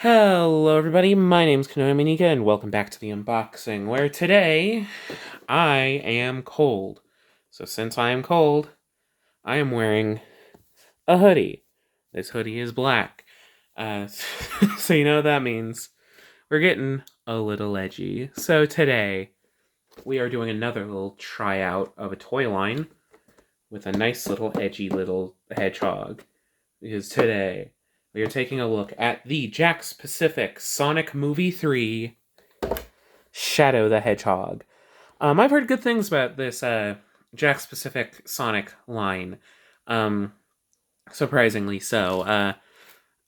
Hello everybody, my name's Konominika and welcome back to the unboxing, where today I am cold. So since I am cold, I am wearing a hoodie. This hoodie is black. So you know what that means. We're getting a little edgy. So today, we are doing another little tryout of a toy line with a nice little edgy little hedgehog. Because today, we are taking a look at the Jakks Pacific Sonic Movie 3 Shadow the Hedgehog. I've heard good things about this Jakks Pacific Sonic line. Um, Surprisingly so.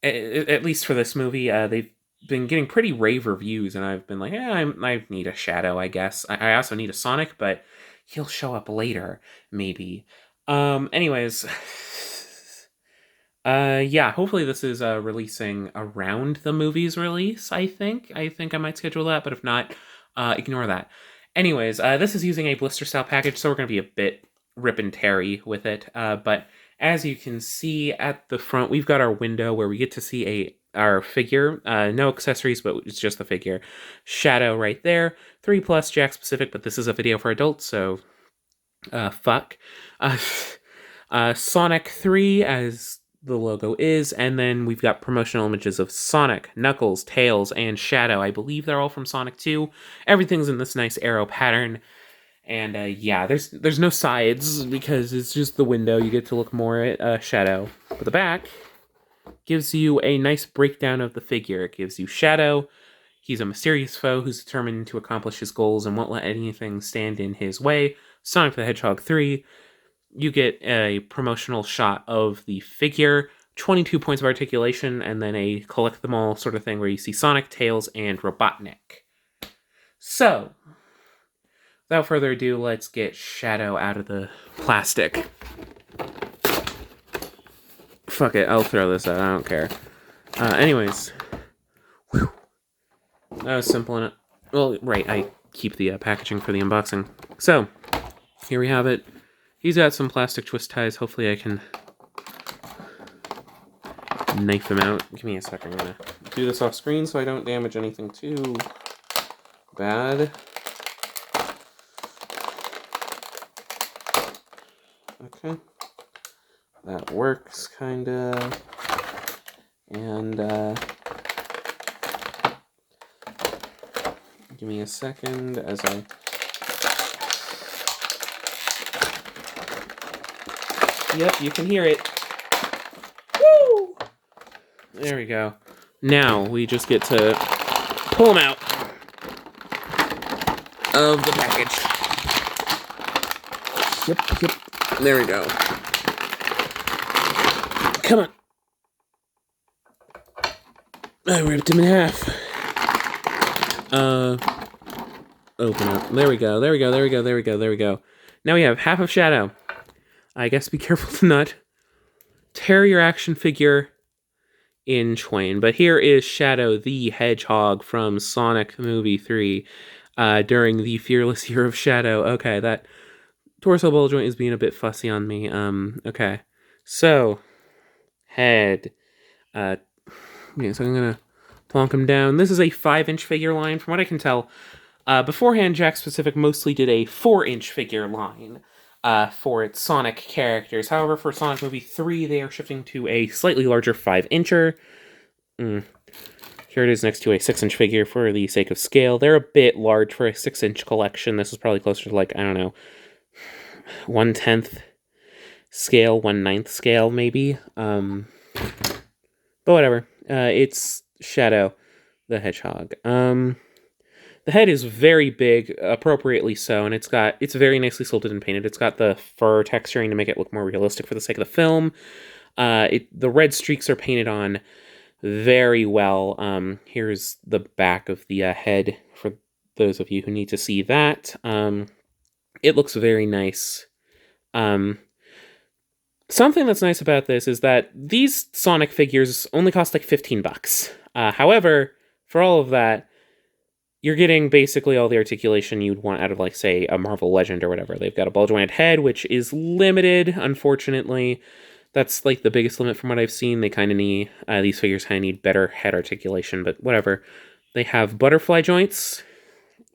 At least for this movie, they've been getting pretty rave reviews, and I've been like, I need a Shadow, I guess. I also need a Sonic, but he'll show up later, maybe. Anyways, yeah, hopefully this is releasing around the movie's release, I think. I might schedule that, but if not, ignore that. Anyways, this is using a blister style package, so we're going to be a bit rip and teary with it. But as you can see at the front, we've got our window where we get to see our figure. No accessories, but it's just the figure. Shadow right there. 3+ Jakks Pacific, but this is a video for adults, so fuck. Sonic 3 as the logo is, and then we've got promotional images of Sonic, Knuckles, Tails, and Shadow. I believe they're all from Sonic 2. Everything's in this nice arrow pattern. And yeah, there's no sides because it's just the window. You get to look more at Shadow. But the back gives you a nice breakdown of the figure. It gives you Shadow. He's a mysterious foe who's determined to accomplish his goals and won't let anything stand in his way. Sonic the Hedgehog 3. You get a promotional shot of the figure, 22 points of articulation, and then a collect them all sort of thing where you see Sonic, Tails, and Robotnik. So, without further ado, let's get Shadow out of the plastic. Fuck it, I'll throw this out, I don't care. Anyways. Whew. That was simple enough. Well, right, I keep the packaging for the unboxing. So, here we have it. He's got some plastic twist ties. Hopefully I can knife him out. Give me a second. I'm going to do this off screen so I don't damage anything too bad. Okay. That works, kind of. And, give me a second as I... Yep, you can hear it. Woo! There we go. Now, we just get to pull him out of the package. Yep. There we go. Come on. I ripped him in half. Open up. There we go. Now we have half of Shadow. I guess be careful to not tear your action figure in twain. But here is Shadow the Hedgehog from Sonic Movie 3 during the fearless year of Shadow. Okay, that torso ball joint is being a bit fussy on me. Okay. So, head. Yeah, so I'm going to plonk him down. This is a 5-inch figure line. From what I can tell, beforehand, Jakks Pacific mostly did a 4-inch figure line. For its Sonic characters. However, for Sonic Movie 3, they are shifting to a slightly larger 5-incher. Here it is next to a 6-inch figure for the sake of scale. They're a bit large for a 6-inch collection. This is probably closer to, like, I don't know, 1/10 scale, 1/9 scale, maybe. But whatever. It's Shadow the Hedgehog. The head is very big, appropriately so, and it's very nicely sculpted and painted. It's got the fur texturing to make it look more realistic for the sake of the film. The red streaks are painted on very well. Here's the back of the head for those of you who need to see that. It looks very nice. Something that's nice about this is that these Sonic figures only cost like $15. However, for all of that, you're getting basically all the articulation you'd want out of, like, say, a Marvel Legend or whatever. They've got a ball-jointed head, which is limited, unfortunately. That's like the biggest limit from what I've seen. They kind of need these figures kind of need better head articulation, but whatever. They have butterfly joints.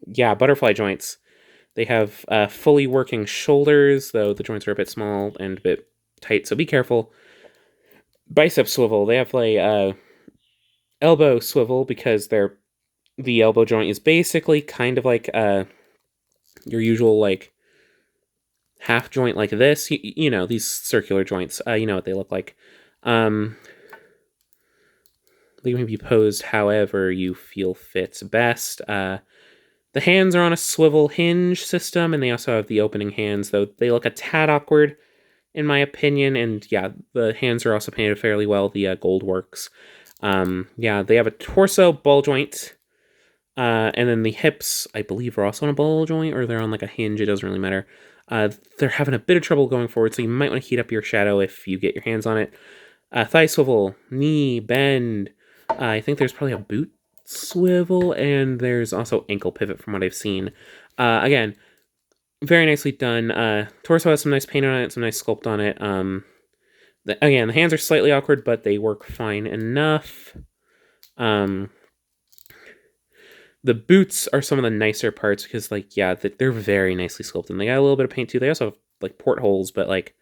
Yeah, butterfly joints. They have fully working shoulders, though the joints are a bit small and a bit tight, so be careful. Bicep swivel. They have like elbow swivel because the elbow joint is basically kind of like your usual like half joint like this. You know, these circular joints. You know what they look like. They can be posed however you feel fits best. The hands are on a swivel hinge system, and they also have the opening hands, though they look a tad awkward, in my opinion. And yeah, the hands are also painted fairly well. The gold works. Yeah, they have a torso ball joint, and then the hips, I believe, are also on a ball joint, or they're on like a hinge. It doesn't really matter. They're having a bit of trouble going forward, so you might want to heat up your shadow if you get your hands on it. Thigh swivel, knee bend. I think there's probably a boot swivel, and there's also ankle pivot from what I've seen. Again, very nicely done. Torso has some nice paint on it, some nice sculpt on it. Again, the hands are slightly awkward, but they work fine enough. The boots are some of the nicer parts because, like, yeah, they're very nicely sculpted. They got a little bit of paint too. They also have like portholes, but like,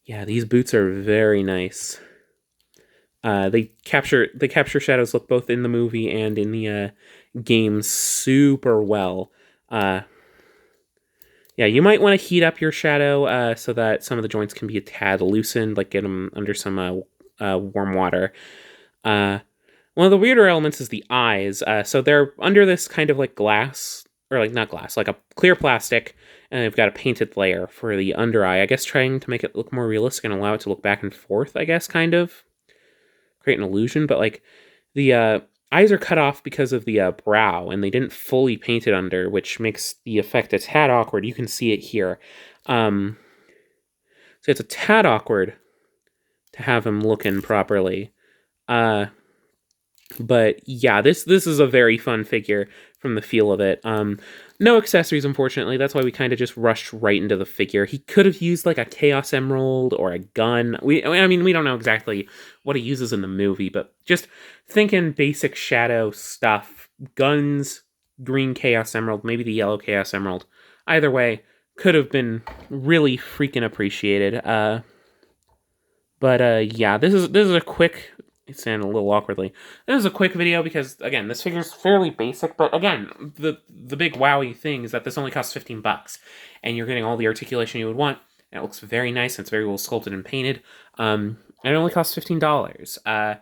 yeah, these boots are very nice. They capture shadows look both in the movie and in the game super well. Yeah, you might want to heat up your shadow so that some of the joints can be a tad loosened, like get them under some warm water. One of the weirder elements is the eyes. So they're under this kind of like glass, or like not glass, like a clear plastic, and they've got a painted layer for the under eye. I guess trying to make it look more realistic and allow it to look back and forth, I guess, kind of create an illusion. But like the eyes are cut off because of the brow, and they didn't fully paint it under, which makes the effect a tad awkward. You can see it here. So it's a tad awkward to have him looking properly. But yeah, this is a very fun figure from the feel of it. No accessories, unfortunately. That's why we kind of just rushed right into the figure. He could have used like a Chaos Emerald or a gun. We don't know exactly what he uses in the movie, but just thinking basic Shadow stuff, guns, green Chaos Emerald, maybe the yellow Chaos Emerald. Either way, could have been really freaking appreciated. But yeah, this is a quick. It's saying a little awkwardly. This is a quick video because again, this figure's fairly basic, but again, the big wowie thing is that this only costs $15, and you're getting all the articulation you would want. And it looks very nice. And it's very well sculpted and painted. And it only costs $15.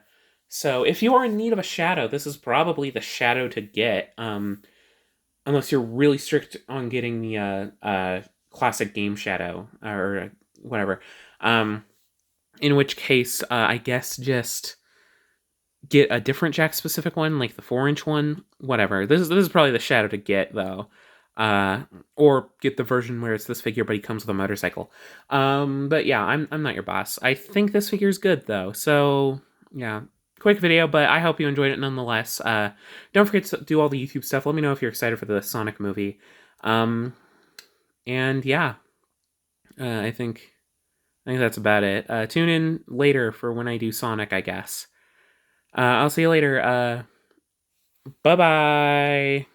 So if you are in need of a shadow, this is probably the shadow to get. Unless you're really strict on getting the classic game shadow or whatever. In which case, I guess just get a different Jack specific one, like the 4-inch one, whatever. This is probably the shadow to get though. Or get the version where it's this figure, but he comes with a motorcycle. But yeah, I'm not your boss. I think this figure is good though. So yeah, quick video, but I hope you enjoyed it nonetheless. Don't forget to do all the YouTube stuff. Let me know if you're excited for the Sonic movie. And yeah, I think that's about it. Tune in later for when I do Sonic, I guess. I'll see you later. Bye-bye.